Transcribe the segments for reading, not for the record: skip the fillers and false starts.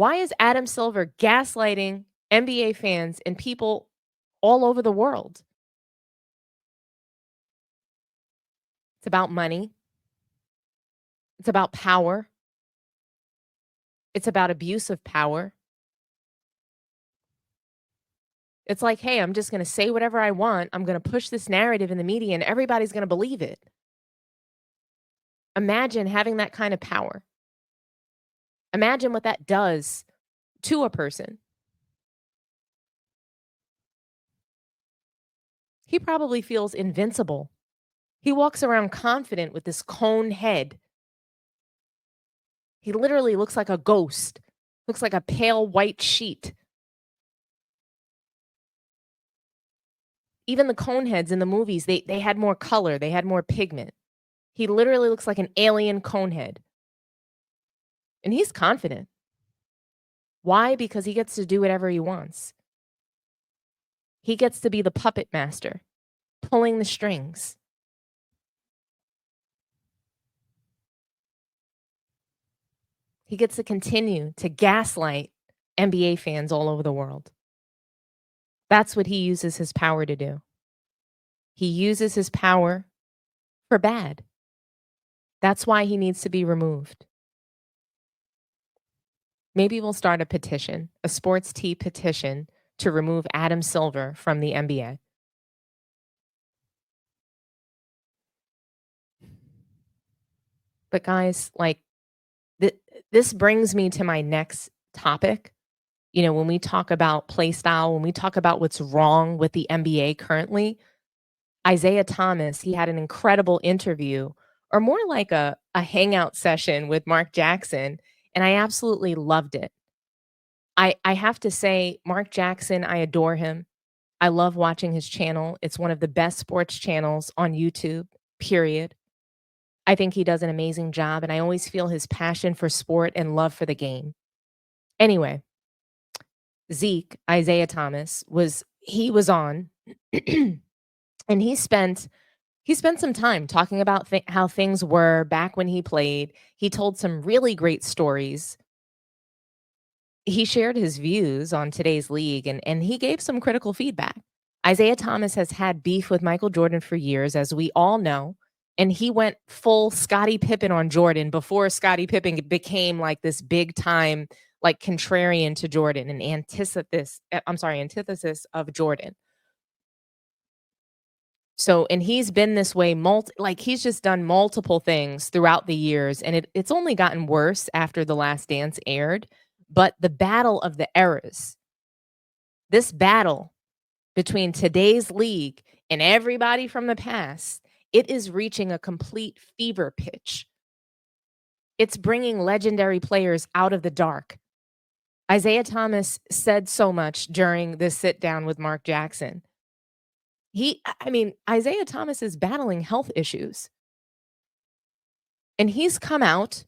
Why is Adam Silver gaslighting NBA fans and people all over the world? It's about money. It's about power. It's about abuse of power. It's like, hey, I'm just going to say whatever I want. I'm going to push this narrative in the media and everybody's going to believe it. Imagine having that kind of power. Imagine what that does to a person. He probably feels invincible. He walks around confident with this cone head. He literally looks like a ghost, looks like a pale white sheet. Even the cone heads in the movies, they had more color, they had more pigment. He literally looks like an alien cone head. And he's confident. Why? Because he gets to do whatever he wants. He gets to be the puppet master, pulling the strings. He gets to continue to gaslight NBA fans all over the world. That's what he uses his power to do. He uses his power for bad. That's why he needs to be removed. Maybe we'll start a petition, a sports tea petition to remove Adam Silver from the NBA. But guys, like, this brings me to my next topic. You know, when we talk about play style, when we talk about what's wrong with the NBA currently, Isiah Thomas, he had an incredible interview, or more like a hangout session with Mark Jackson, and I absolutely loved it. I have to say, Mark Jackson, I adore him. I love watching his channel. It's one of the best sports channels on YouTube, period. I think he does an amazing job, and I always feel his passion for sport and love for the game. Anyway, Zeke, Isiah Thomas, was on, and he spent some time talking about how things were back when he played. He told some really great stories. He shared his views on today's league, and he gave some critical feedback. Isiah Thomas has had beef with Michael Jordan for years, as we all know, and he went full Scottie Pippen on Jordan before Scottie Pippen became like this big time, like, contrarian to Jordan and antithesis of Jordan. So, and he's been this way he's just done multiple things throughout the years, and it's only gotten worse after The Last Dance aired. But the battle of the eras, this battle between today's league and everybody from the past, it is reaching a complete fever pitch. It's bringing legendary players out of the dark. Isiah Thomas said so much during this sit down with Mark Jackson. Isiah Thomas is battling health issues. And he's come out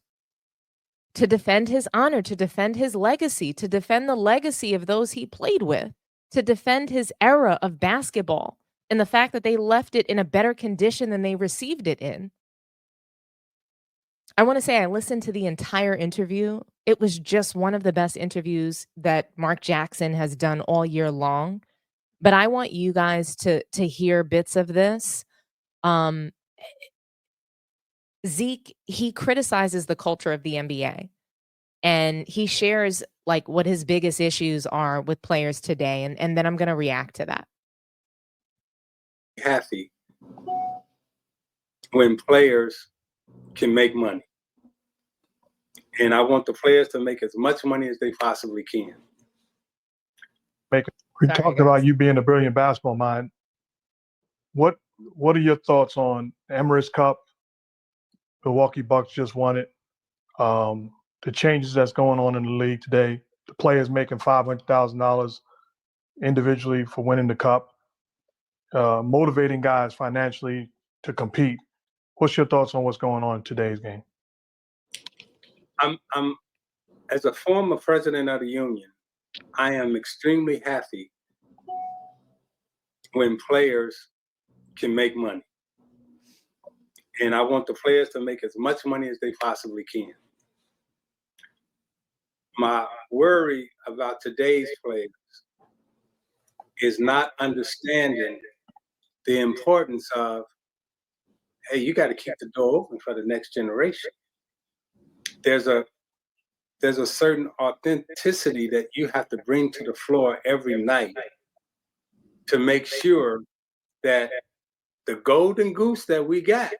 to defend his honor, to defend his legacy, to defend the legacy of those he played with, to defend his era of basketball and the fact that they left it in a better condition than they received it in. I want to say I listened to the entire interview. It was just one of the best interviews that Mark Jackson has done all year long. But I want you guys to hear bits of this. Zeke, he criticizes the culture of the NBA, and he shares like what his biggest issues are with players today, and then I'm going to react to that. Happy when players can make money, and I want the players to make as much money as they possibly can. We talked about you being a brilliant basketball mind. What are your thoughts on Emirates Cup? Milwaukee Bucks just won it. The changes that's going on in the league today, the players making $500,000 individually for winning the cup, motivating guys financially to compete. What's your thoughts on what's going on in today's game? I'm as a former president of the union, I am extremely happy when players can make money. And I want the players to make as much money as they possibly can. My worry about today's players is not understanding the importance of, hey, you got to keep the door open for the next generation. There's a certain authenticity that you have to bring to the floor every night to make sure that the golden goose that we got,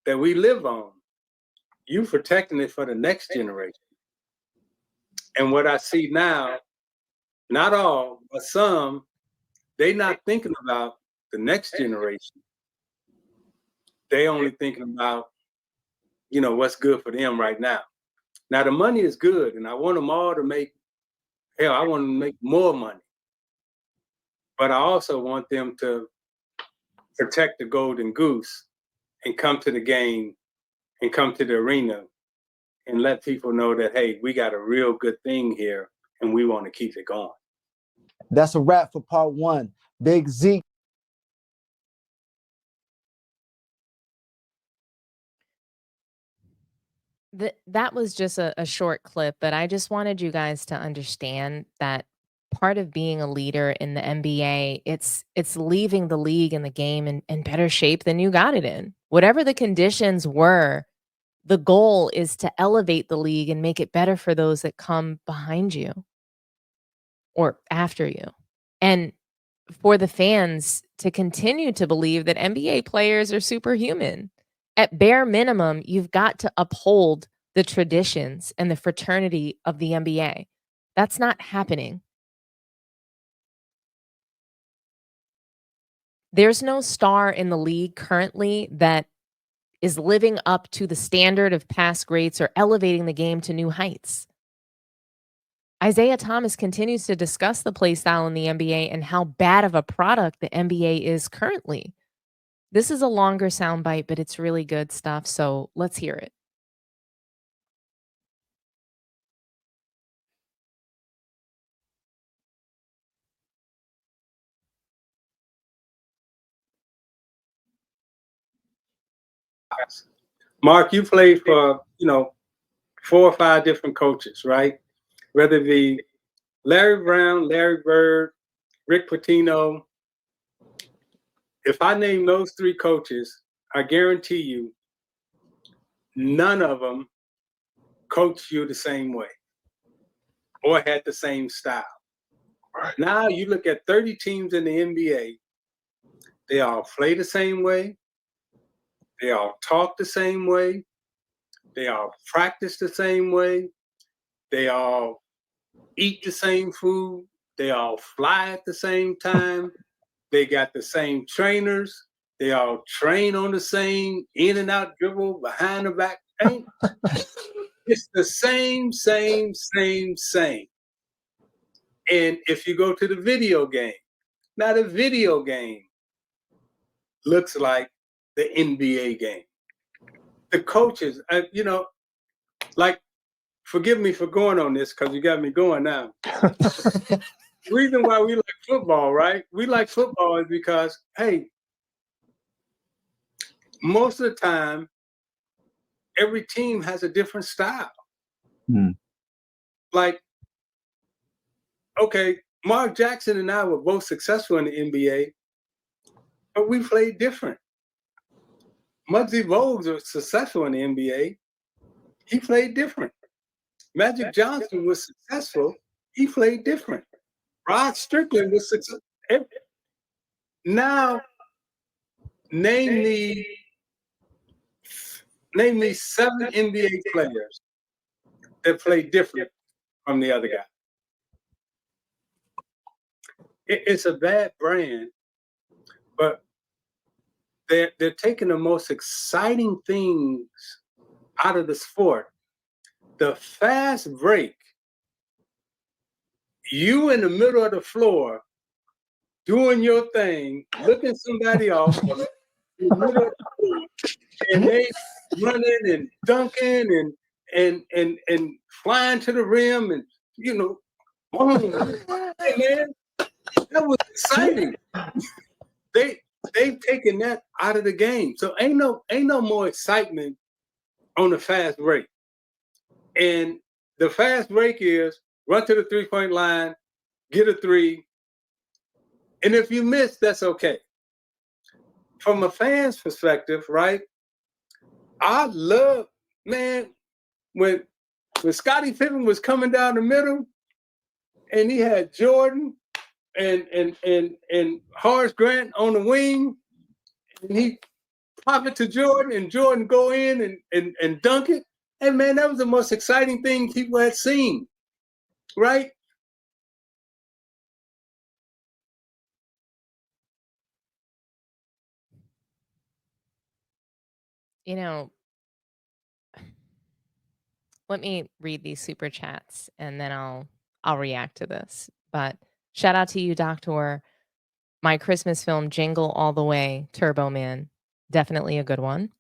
that we live on, you protecting it for the next generation. And what I see now, not all, but some, they not thinking about the next generation. They only thinking about, what's good for them right now. Now the money is good, and I want them all to make, I want them to make more money. But I also want them to protect the golden goose and come to the game and come to the arena and let people know that, hey, we got a real good thing here and we want to keep it going. That's a wrap for part one. Big Zeke. That was just a short clip, but I just wanted you guys to understand that part of being a leader in the NBA, it's leaving the league and the game in better shape than you got it in. Whatever the conditions were, the goal is to elevate the league and make it better for those that come behind you or after you. And for the fans to continue to believe that NBA players are superhuman. At bare minimum, you've got to uphold the traditions and the fraternity of the NBA. That's not happening. There's no star in the league currently that is living up to the standard of past greats or elevating the game to new heights. Isiah Thomas continues to discuss the play style in the NBA and how bad of a product the NBA is currently. This is a longer soundbite, but it's really good stuff, so let's hear it. Mark, you played for, 4 or 5 different coaches, right? Whether it be Larry Brown, Larry Bird, Rick Pitino. If I name those 3 coaches, I guarantee you, none of them coached you the same way or had the same style. Right. Now you look at 30 teams in the NBA, they all play the same way, they all talk the same way, they all practice the same way, they all eat the same food, they all fly at the same time, they got the same trainers, they all train on the same in and out dribble, behind the back paint. It's the same. And if you go to the video game, now the video game looks like the NBA game. The coaches, like, forgive me for going on this because you got me going now. The reason why we like football, right? We like football is because, hey, most of the time, every team has a different style. Like, okay, Mark Jackson and I were both successful in the NBA, but we played different. Muggsy Bogues was successful in the NBA. He played different. Magic Johnson was successful. He played different. Rod Strickland was successful. Now, name me 7 NBA players that play different from the other guy. It's a bad brand, but they're taking the most exciting things out of the sport. The fast break, you in the middle of the floor doing your thing, looking somebody off, in the middle of the floor, and they running and dunking and flying to the rim and boom. Hey man, that was exciting. They've taken that out of the game. So ain't no more excitement on the fast break. And The fast break is run to the three-point line, get a three, and if you miss, that's okay. From a fan's perspective, right? I love, man, when Scottie Pippen was coming down the middle, and he had Jordan and Horace Grant on the wing, and he pop it to Jordan, and Jordan go in and dunk it. And man, that was the most exciting thing people had seen, right? You know, let me read these super chats and then I'll react to this. But shout out to you, Doctor. My Christmas film, Jingle All the Way, Turbo Man. Definitely a good one.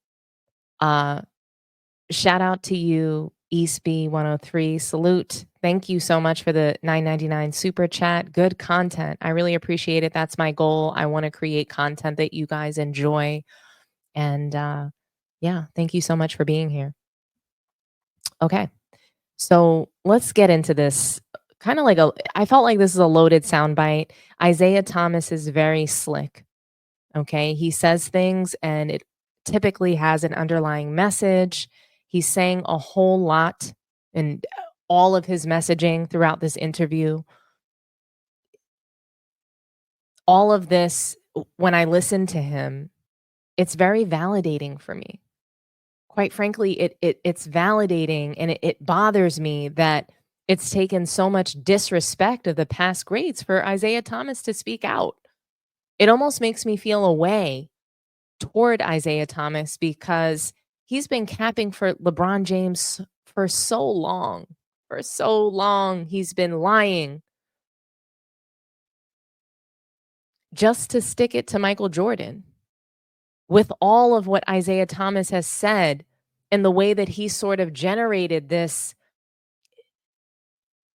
Shout out to you, Eastby 103. Salute. Thank you so much for the $9.99 super chat. Good content. I really appreciate it. That's my goal. I want to create content that you guys enjoy. And yeah, thank you so much for being here. Okay. So let's get into this. Kind of like I felt like this is a loaded soundbite. Isiah Thomas is very slick. Okay. He says things and it typically has an underlying message. He's saying a whole lot in all of his messaging throughout this interview. All of this, when I listen to him, it's very validating for me. Quite frankly, it's validating, and it bothers me that it's taken so much disrespect of the past greats for Isiah Thomas to speak out. It almost makes me feel a way toward Isiah Thomas because he's been capping for LeBron James for so long. For so long, he's been lying just to stick it to Michael Jordan. With all of what Isiah Thomas has said and the way that he sort of generated this,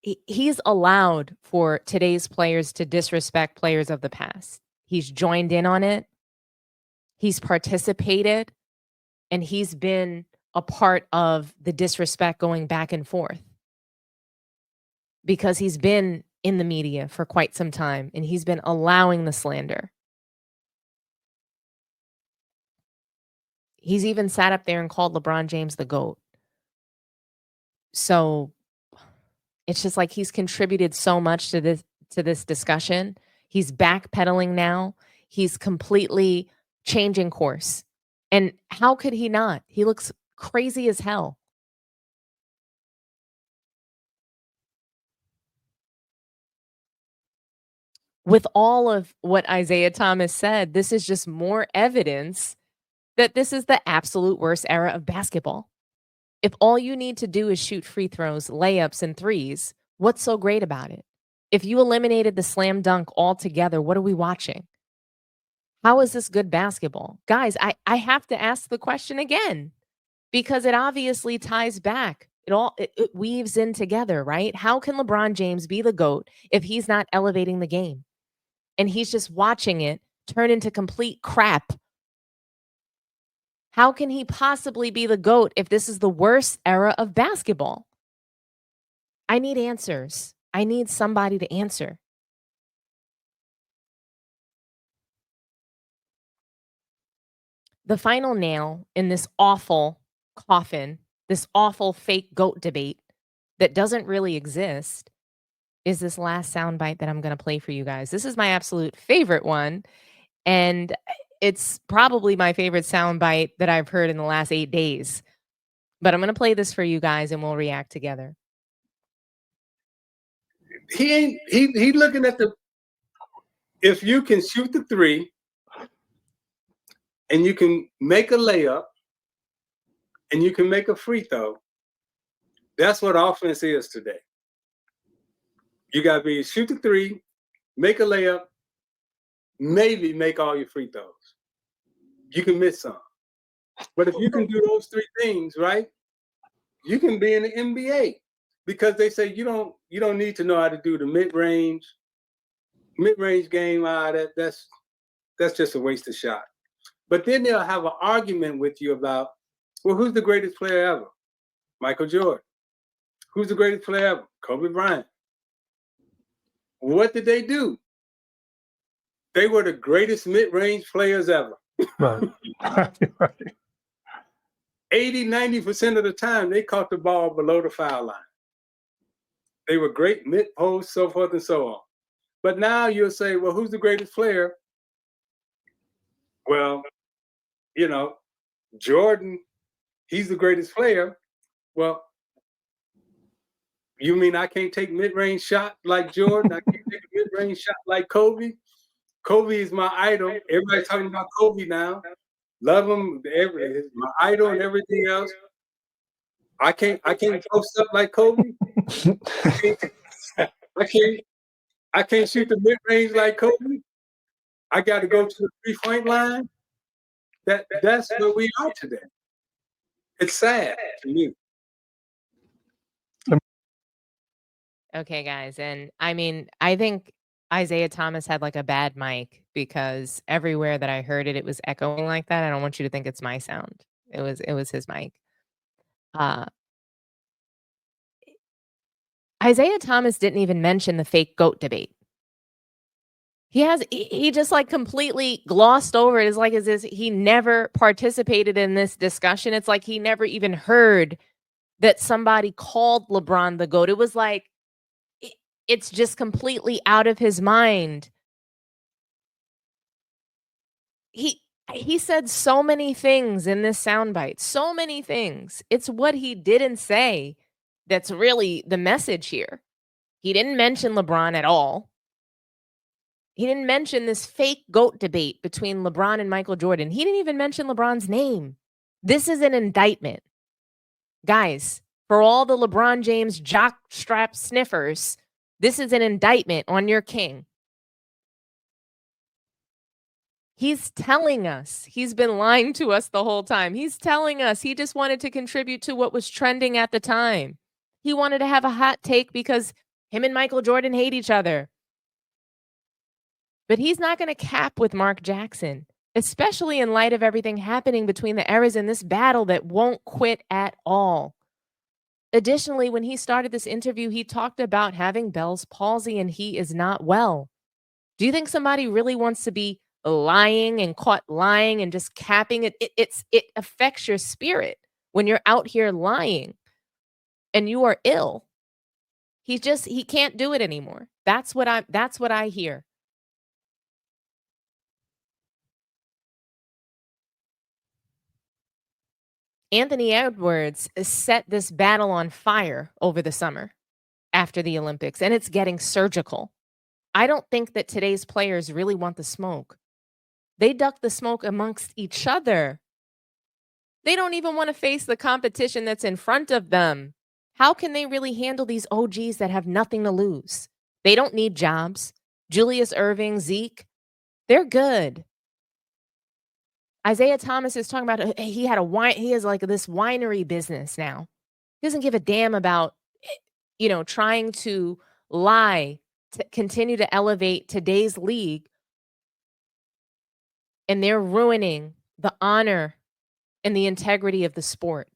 he's allowed for today's players to disrespect players of the past. He's joined in on it. He's participated, and he's been a part of the disrespect going back and forth because he's been in the media for quite some time and he's been allowing the slander. He's even sat up there and called LeBron James the GOAT. So it's just like he's contributed so much to this discussion. He's backpedaling now. He's completely changing course. And how could he not? He looks crazy as hell. With all of what Isiah Thomas said, this is just more evidence that this is the absolute worst era of basketball. If all you need to do is shoot free throws, layups, and threes, what's so great about it? If you eliminated the slam dunk altogether, what are we watching? How is this good basketball? Guys, I have to ask the question again because it obviously ties back. It weaves in together, right? How can LeBron James be the GOAT if he's not elevating the game? And he's just watching it turn into complete crap. How can he possibly be the GOAT if this is the worst era of basketball? I need answers. I need somebody to answer. The final nail in this awful coffin, this awful fake GOAT debate that doesn't really exist, is this last soundbite that I'm going to play for you guys. This is my absolute favorite one. And it's probably my favorite soundbite that I've heard in the last 8 days. But I'm going to play this for you guys and we'll react together. He looking at if you can shoot the three and you can make a layup and you can make a free throw, that's what offense is today. You got to be shoot the three, make a layup, maybe make all your free throws. You can miss some. But if you can do those three things, right, you can be in the NBA because they say you don't need to know how to do the mid-range game. That's just a waste of shot. But then they'll have an argument with you about, well, who's the greatest player ever? Michael Jordan. Who's the greatest player ever? Kobe Bryant. What did they do? They were the greatest mid-range players ever. Right. 80-90% of the time, they caught the ball below the foul line. They were great mid-post, so forth and so on. But now you'll say, well, who's the greatest player? Well, you know, Jordan, he's the greatest player. Well, you mean I can't take mid-range shot like Jordan? I can't take a mid-range shot like Kobe? Kobe is my idol. Everybody's talking about Kobe now. Love him, he's my idol and everything else. I can't post up like Kobe. I can't shoot the mid-range like Kobe. I got to go to the three-point line. That's where we are today. It's sad to me. Okay, guys. And I mean, I think Isiah Thomas had like a bad mic because everywhere that I heard it, it was echoing like that. I don't want you to think it's my sound. It was his mic. Isiah Thomas didn't even mention the fake GOAT debate. He just like completely glossed over it. It's like he never participated in this discussion. It's like he never even heard that somebody called LeBron the GOAT. It was like it's just completely out of his mind. He said so many things in this soundbite, so many things. It's what he didn't say that's really the message here. He didn't mention LeBron at all. He didn't mention this fake GOAT debate between LeBron and Michael Jordan. He didn't even mention LeBron's name. This is an indictment. Guys, for all the LeBron James jockstrap sniffers, this is an indictment on your king. He's telling us, he's been lying to us the whole time. He's telling us he just wanted to contribute to what was trending at the time. He wanted to have a hot take because him and Michael Jordan hate each other. But he's not going to cap with Mark Jackson, especially in light of everything happening between the eras in this battle that won't quit at all. Additionally, when he started this interview, he talked about having Bell's palsy and he is not well. Do you think somebody really wants to be lying and caught lying and just capping it? It affects your spirit when you're out here lying and you are ill. He can't do it anymore. That's what I hear. Anthony Edwards set this battle on fire over the summer after the Olympics, and it's getting surgical. I don't think that today's players really want the smoke. They duck the smoke amongst each other. They don't even want to face the competition that's in front of them. How can they really handle these OGs that have nothing to lose? They don't need jobs. Julius Erving, Zeke, they're good. Isiah Thomas is talking about he has like this winery business now. He doesn't give a damn about, trying to lie to continue to elevate today's league. And they're ruining the honor and the integrity of the sport.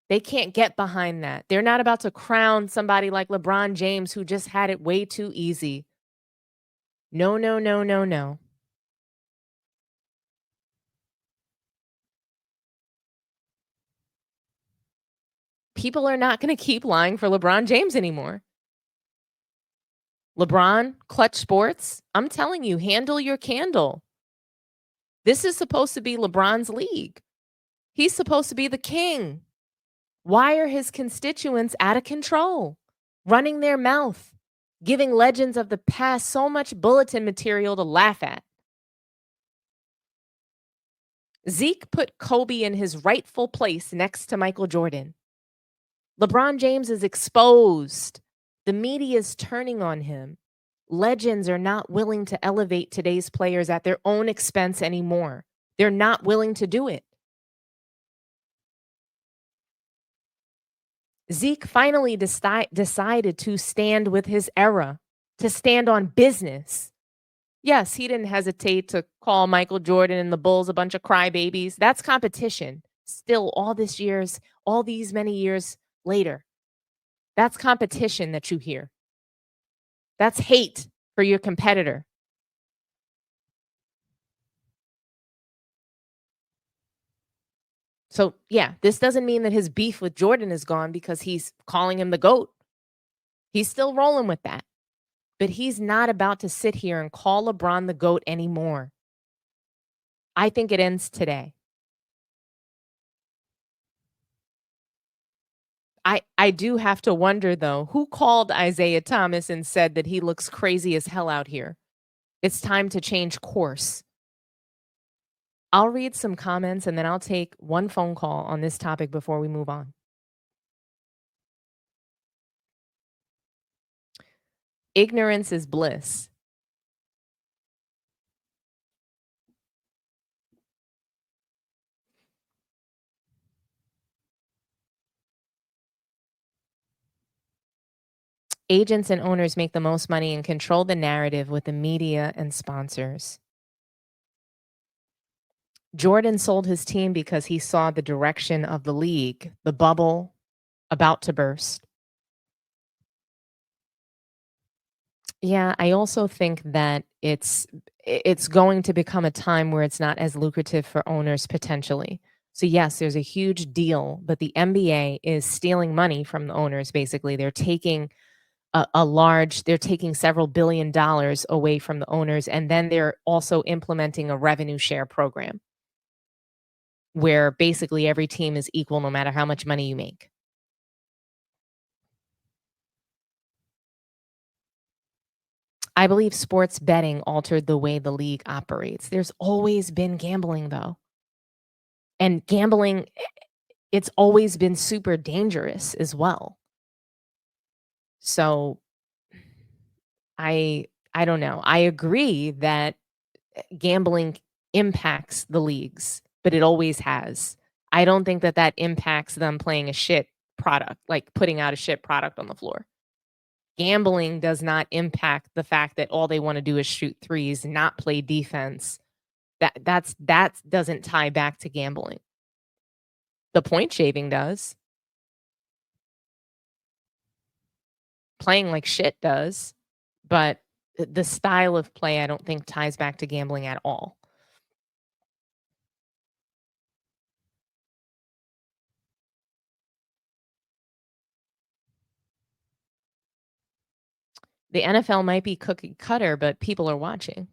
They can't get behind that. They're not about to crown somebody like LeBron James who just had it way too easy. No, no, no, no, no. People are not going to keep lying for LeBron James anymore. LeBron, Clutch Sports, I'm telling you, handle your candle. This is supposed to be LeBron's league. He's supposed to be the king. Why are his constituents out of control, running their mouth, giving legends of the past so much bulletin material to laugh at? Zeke put Kobe in his rightful place next to Michael Jordan. LeBron James is exposed. The media is turning on him. Legends are not willing to elevate today's players at their own expense anymore. They're not willing to do it. Zeke finally decided to stand with his era, to stand on business. Yes, he didn't hesitate to call Michael Jordan and the Bulls a bunch of crybabies. That's competition. still all these many years later. That's competition that you hear. That's hate for your competitor. So, yeah, this doesn't mean that his beef with Jordan is gone because he's calling him the GOAT. He's still rolling with that. But he's not about to sit here and call LeBron the GOAT anymore. I think it ends today. I do have to wonder, though, who called Isiah Thomas and said that he looks crazy as hell out here? It's time to change course. I'll read some comments and then I'll take one phone call on this topic before we move on. Ignorance is bliss. Agents and owners make the most money and control the narrative with the media and sponsors. Jordan sold his team because he saw the direction of the league, the bubble about to burst. Yeah, I also think that it's going to become a time where it's not as lucrative for owners potentially. So yes, there's a huge deal, but the NBA is stealing money from the owners. Basically, they're taking they're taking several $billion away from the owners, and then they're also implementing a revenue share program where basically every team is equal no matter how much money you make. I believe sports betting altered the way the league operates. There's always been gambling, though. And gambling, it's always been super dangerous as well. So I don't know. I agree that gambling impacts the leagues, but it always has. I don't think that impacts them playing a shit product, like putting out a shit product on the floor. Gambling does not impact the fact that all they want to do is shoot threes, not play defense. That doesn't tie back to gambling. The point shaving does. Playing like shit does, but the style of play I don't think ties back to gambling at all. The NFL might be cookie cutter, but people are watching.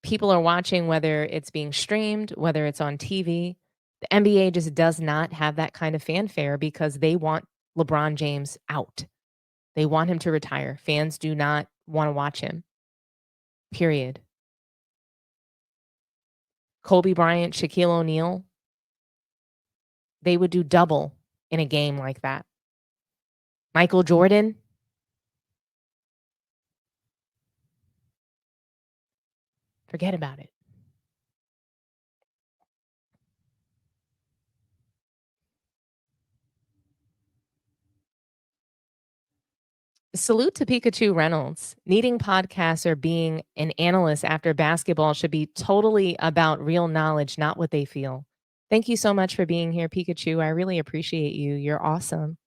People are watching whether it's being streamed, whether it's on TV. The NBA just does not have that kind of fanfare because they want LeBron James out. They want him to retire. Fans do not want to watch him. Period. Kobe Bryant, Shaquille O'Neal, they would do double in a game like that. Michael Jordan, forget about it. Salute to Pikachu Reynolds. Needing podcasts or being an analyst after basketball should be totally about real knowledge, not what they feel. Thank you so much for being here, Pikachu. I really appreciate you. You're awesome.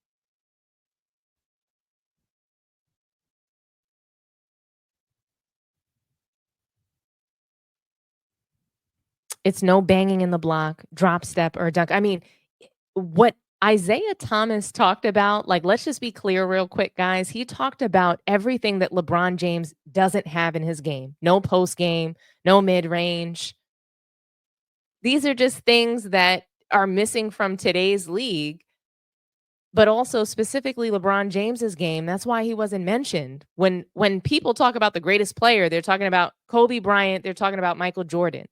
It's no banging in the block, drop step, or dunk. I mean, what Isiah Thomas talked about, like, let's just be clear real quick, guys. He talked about everything that LeBron James doesn't have in his game. No post game, no mid range. These are just things that are missing from today's league, but also specifically LeBron James's game. That's why he wasn't mentioned. When people talk about the greatest player, they're talking about Kobe Bryant, they're talking about Michael Jordan.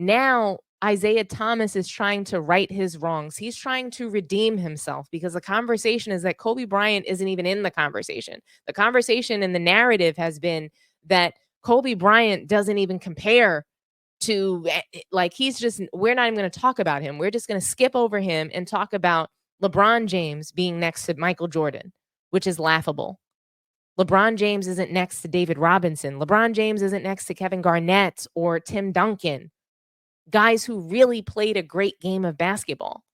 Now, Isiah Thomas is trying to right his wrongs. He's trying to redeem himself because the conversation is that Kobe Bryant isn't even in the conversation. The conversation and the narrative has been that Kobe Bryant doesn't even compare to, like, we're not even going to talk about him. We're just going to skip over him and talk about LeBron James being next to Michael Jordan, which is laughable. LeBron James isn't next to David Robinson. LeBron James isn't next to Kevin Garnett or Tim Duncan. guys who really played a great game of basketball.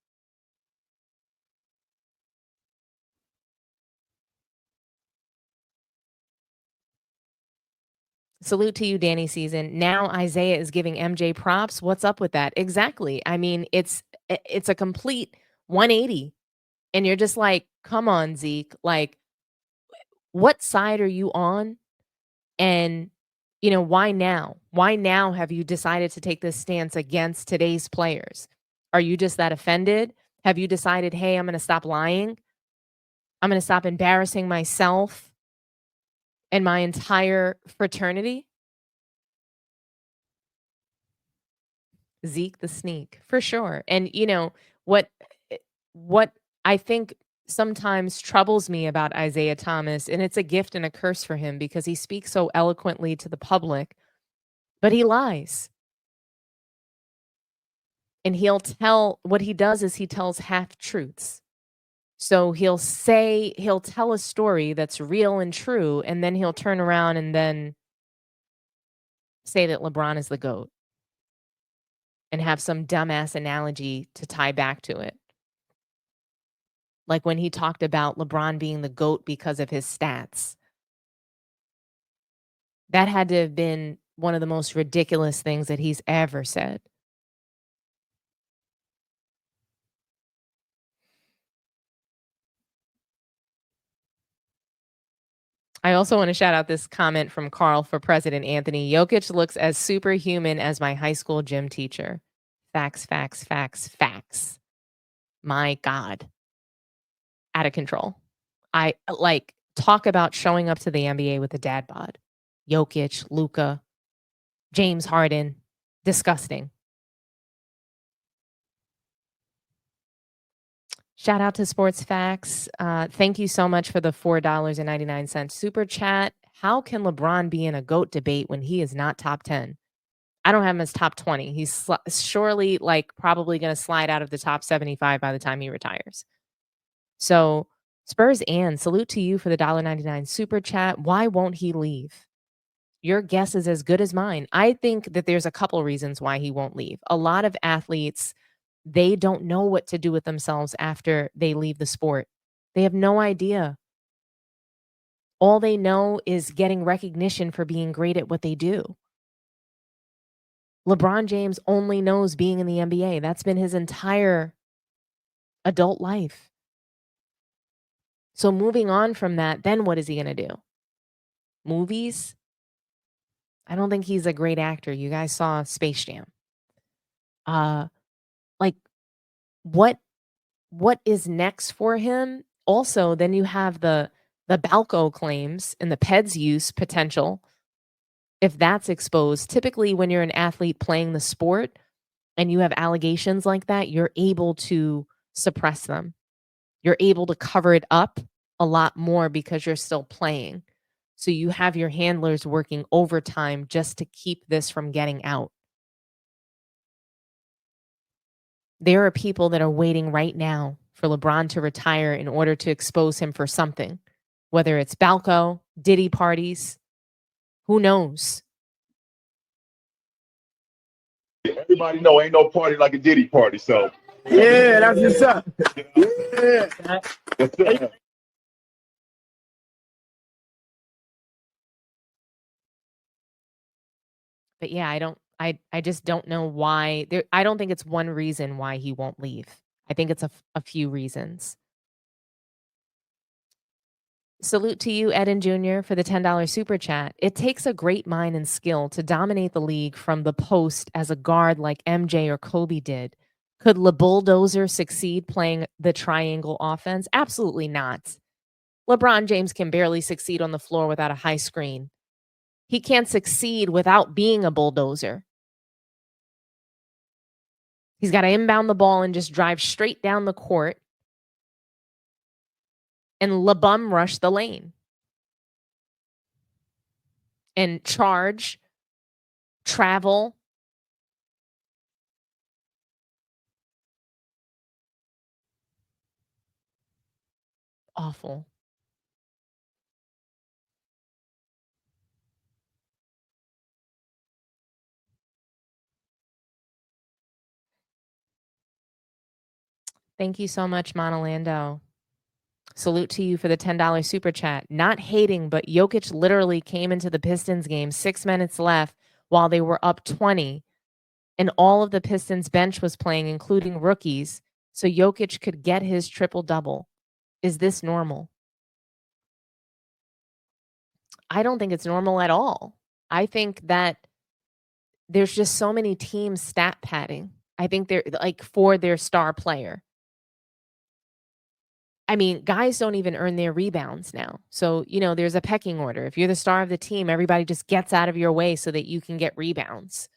Salute to you, Danny Season. Now Isaiah is giving MJ props. What's up with that? Exactly. I mean, it's a complete 180. And you're just like, come on, Zeke. Like, what side are you on? And, why now? Why now have you decided to take this stance against today's players? Are you just that offended? Have you decided, hey, I'm going to stop lying? I'm going to stop embarrassing myself and my entire fraternity? Zeke the sneak, for sure. And what what I think sometimes troubles me about Isiah Thomas, and it's a gift and a curse for him because he speaks so eloquently to the public, but he lies. And what he does is he tells half truths. So he'll tell a story that's real and true, and then he'll turn around and then say that LeBron is the GOAT and have some dumbass analogy to tie back to it. Like when he talked about LeBron being the GOAT because of his stats. That had to have been one of the most ridiculous things that he's ever said. I also want to shout out this comment from Carl for President Anthony. Jokic looks as superhuman as my high school gym teacher. Facts, facts, facts, facts. My God. Out of control. I talk about showing up to the NBA with a dad bod. Jokic, Luka, James Harden. Disgusting. Shout out to Sports Facts. Thank you so much for the $4.99 super chat. How can LeBron be in a GOAT debate when he is not top 10? I don't have him as top 20. He's surely probably going to slide out of the top 75 by the time he retires. So Spurs and salute to you for the $1.99 super chat. Why won't he leave? Your guess is as good as mine. I think that there's a couple reasons why he won't leave. A lot of athletes, they don't know what to do with themselves after they leave the sport. They have no idea. All they know is getting recognition for being great at what they do. LeBron James only knows being in the NBA. That's been his entire adult life. So moving on from that, then what is he going to do? Movies? I don't think he's a great actor. You guys saw Space Jam. Like what is next for him? Also, then you have the Balco claims and the PEDS use potential. If that's exposed, typically when you're an athlete playing the sport and you have allegations like that, you're able to suppress them. You're able to cover it up a lot more because you're still playing. So you have your handlers working overtime just to keep this from getting out. There are people that are waiting right now for LeBron to retire in order to expose him for something, whether it's Balco, Diddy parties, who knows? Everybody know ain't no party like a Diddy party, so. Yeah, that's what's up. Yeah. But yeah, I just don't know why. I don't think it's one reason why he won't leave. I think it's a few reasons. Salute to you, Eden Jr., for the $10 super chat. It takes a great mind and skill to dominate the league from the post as a guard like MJ or Kobe did. Could Le Bulldozer succeed playing the triangle offense? Absolutely not. LeBron James can barely succeed on the floor without a high screen. He can't succeed without being a bulldozer. He's got to inbound the ball and just drive straight down the court and LeBum rush the lane and charge, travel. Awful. Thank you so much, Monolando. Salute to you for the $10 super chat. Not hating, but Jokic literally came into the Pistons game 6 minutes left while they were up 20, and all of the Pistons bench was playing, including rookies, so Jokic could get his triple-double. Is this normal? I don't think it's normal at all. I think that there's just so many teams stat padding. I think they're like for their star player. I mean, guys don't even earn their rebounds now. So, there's a pecking order. If you're the star of the team, everybody just gets out of your way so that you can get rebounds.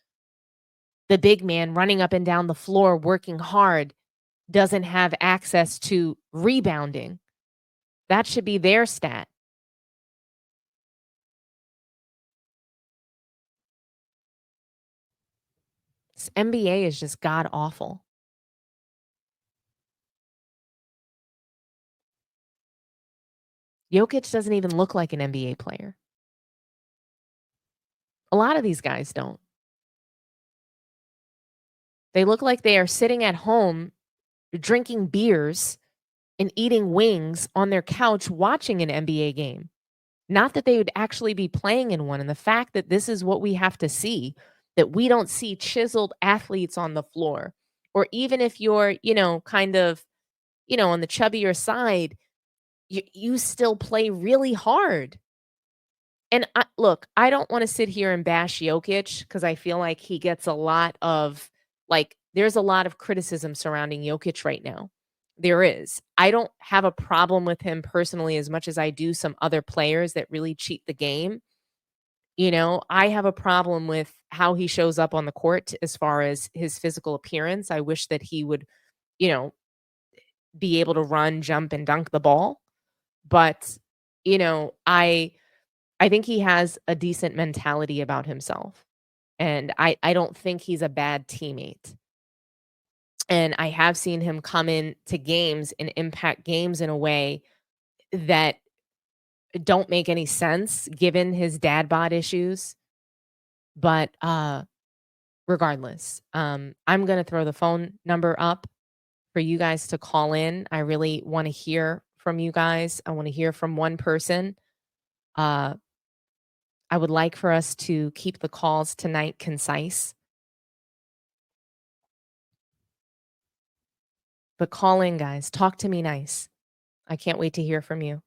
The big man running up and down the floor, working hard, doesn't have access to rebounding. That should be their stat. This NBA is just god awful. Jokic doesn't even look like an NBA player. A lot of these guys don't. They look like they are sitting at home drinking beers and eating wings on their couch watching an NBA game. Not that they would actually be playing in one. And the fact that this is what we have to see, that we don't see chiseled athletes on the floor, or even if you're, kind of, on the chubbier side, you still play really hard. And look, I don't want to sit here and bash Jokic because I feel like he gets a lot of, there's a lot of criticism surrounding Jokic right now. There is. I don't have a problem with him personally as much as I do some other players that really cheat the game. I have a problem with how he shows up on the court as far as his physical appearance. I wish that he would, be able to run, jump, and dunk the ball. But, I think he has a decent mentality about himself. And I don't think he's a bad teammate. And I have seen him come in to games and impact games in a way that don't make any sense given his dad bod issues. But regardless, I'm going to throw the phone number up for you guys to call in. I really want to hear from you guys. I want to hear from one person. I would like for us to keep the calls tonight concise. But call in, guys. Talk to me nice. I can't wait to hear from you.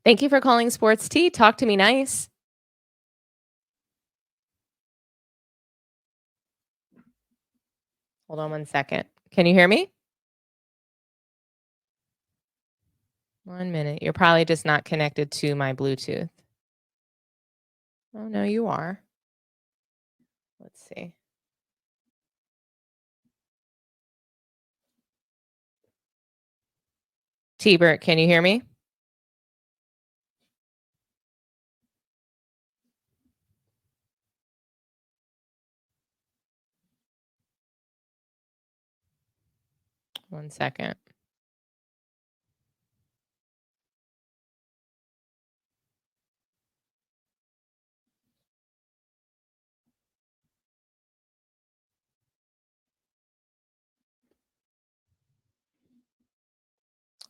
Thank you for calling Sports Tea. Talk to me nice. Hold on one second. Can you hear me? 1 minute. You're probably just not connected to my Bluetooth. Oh, no, you are. Let's see. T-Bert, can you hear me? One second.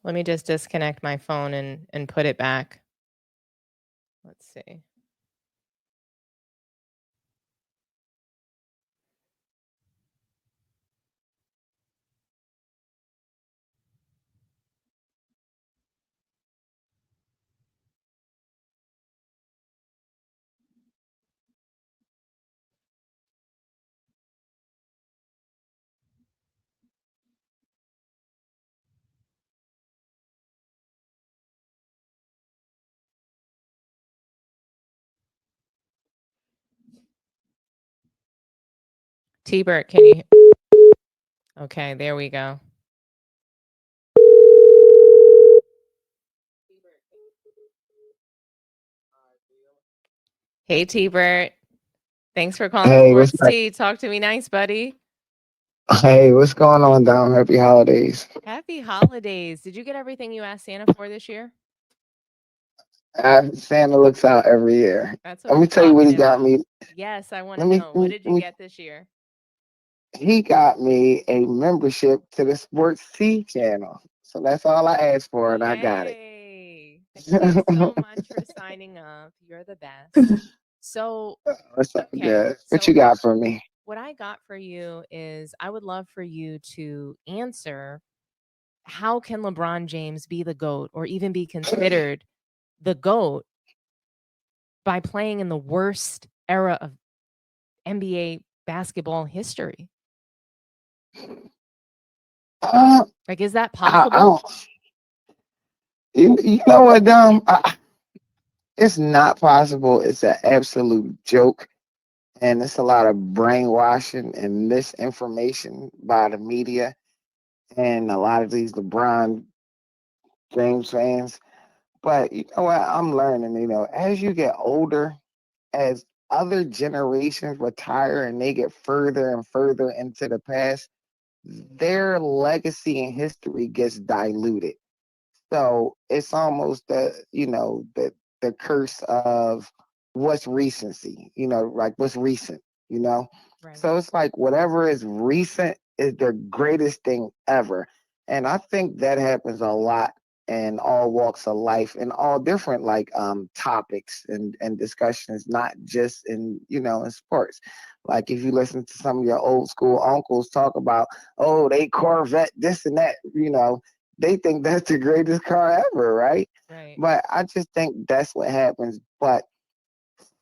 Let me just disconnect my phone and put it back. Let's see. T-Bert, can you? Okay, there we go. Hey, T-Bert. Thanks for calling Hey, Sports what's up? Tea. Talk to me nice, buddy. Hey, what's going on, Dom? Happy holidays. Happy holidays. Did you get everything you asked Santa for this year? Santa looks out every year. That's what Let me I'm tell you what he talking got about. me. Yes, I want to Let me, know. let What me, did let you me. get this year? He got me a membership to the Sports C channel. So that's all I asked for, and I got it. Yay. Thank you so much for signing up. You're the best. So, It's all okay. good. What So, you got for me? what I got for you is I would love for you to answer, how can LeBron James be the GOAT or even be considered the GOAT by playing in the worst era of NBA basketball history? Uh, Like, is that I possible? don't. You know what, Dom? It's not possible. It's an absolute joke. And it's a lot of brainwashing and misinformation by the media and a lot of these LeBron James fans. But you know what? I'm learning, as you get older, as other generations retire and they get further and further into the past, their legacy and history gets diluted. So it's almost the curse of what's recency, like what's recent, you know? Right. So it's like whatever is recent is the greatest thing ever. And I think that happens a lot in all walks of life and all different topics and discussions, not just in sports. Like if you listen to some of your old school uncles talk about, oh, they Corvette, this and that, they think that's the greatest car ever, right? Right. But I just think that's what happens. But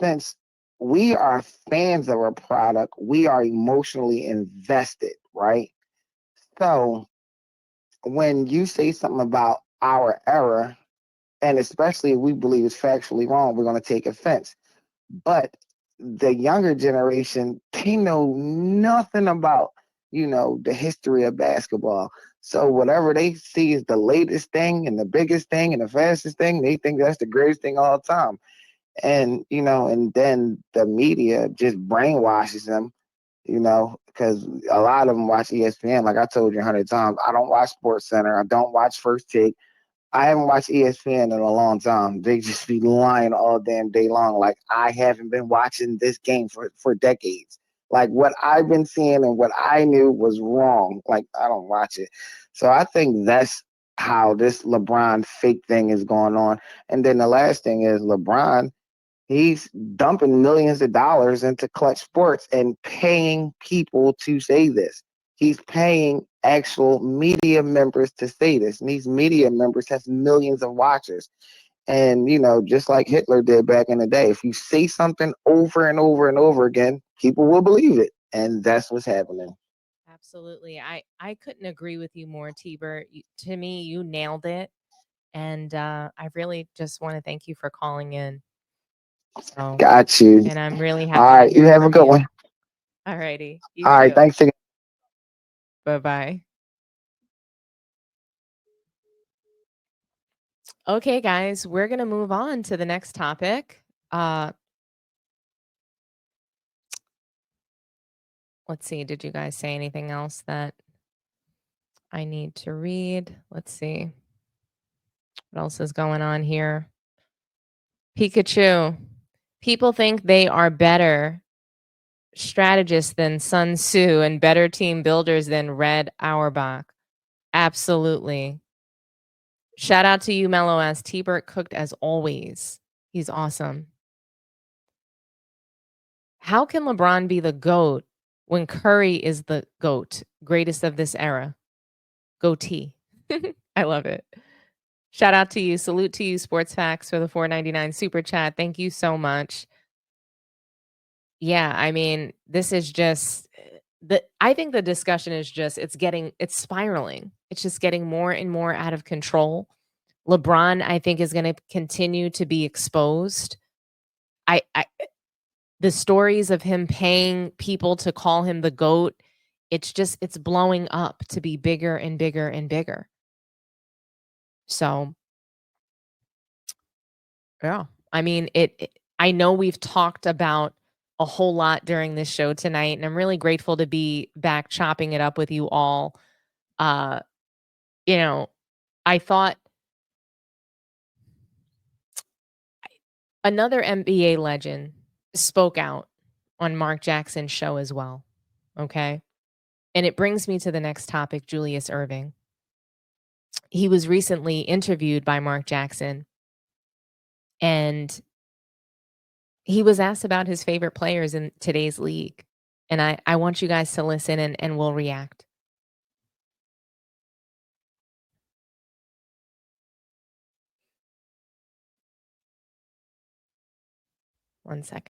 since we are fans of a product, we are emotionally invested, right? So when you say something about our era, and especially if we believe it's factually wrong, we're going to take offense. But the younger generation, they know nothing about, the history of basketball. So whatever they see is the latest thing and the biggest thing and the fastest thing, they think that's the greatest thing all the time. And then the media just brainwashes them, because a lot of them watch ESPN. Like I told you 100 times, I don't watch Sports Center. I don't watch First Take. I haven't watched ESPN in a long time. They just be lying all damn day long. Like I haven't been watching this game for decades. Like what I've been seeing and what I knew was wrong. Like I don't watch it. So I think that's how this LeBron fake thing is going on. And then the last thing is LeBron, he's dumping millions of dollars into Clutch Sports and paying people to say this. He's paying actual media members to say this. And these media members have millions of watchers. And, just like Hitler did back in the day, if you say something over and over and over again, people will believe it. And that's what's happening. Absolutely. I couldn't agree with you more, T-Bert. To me, you nailed it. And I really just want to thank you for calling in. So, Got you. and I'm really All happy to right. You hear have a from good you. one. All righty. You All right. too. Thanks again. Bye-bye. Okay, guys, we're going to move on to the next topic. Let's see. Did you guys say anything else that I need to read? Let's see. What else is going on here? Pikachu. People think they are better strategists than Sun Tzu and better team builders than Red Auerbach. Absolutely. Shout out to you, Mello, as T-Bert cooked as always. He's awesome. How can LeBron be the GOAT when Curry is the GOAT, greatest of this era? Goatee. I love it. Shout out to you. Salute to you, Sports Facts, for the $4.99 super chat. Thank you so much. Yeah, I mean, this is just I think the discussion is just it's spiraling. It's just getting more and more out of control. LeBron, I think, is going to continue to be exposed. I the stories of him paying people to call him the GOAT, it's blowing up to be bigger and bigger and bigger. So, yeah. I mean, I know we've talked about a whole lot during this show tonight, and I'm really grateful to be back chopping it up with you all. You know, I thought another NBA legend spoke out on Mark Jackson's show as well. Okay. And it brings me to the next topic, Julius Erving. He was recently interviewed by Mark Jackson, and he was asked about his favorite players in today's league. And I want you guys to listen, and we'll react. One second.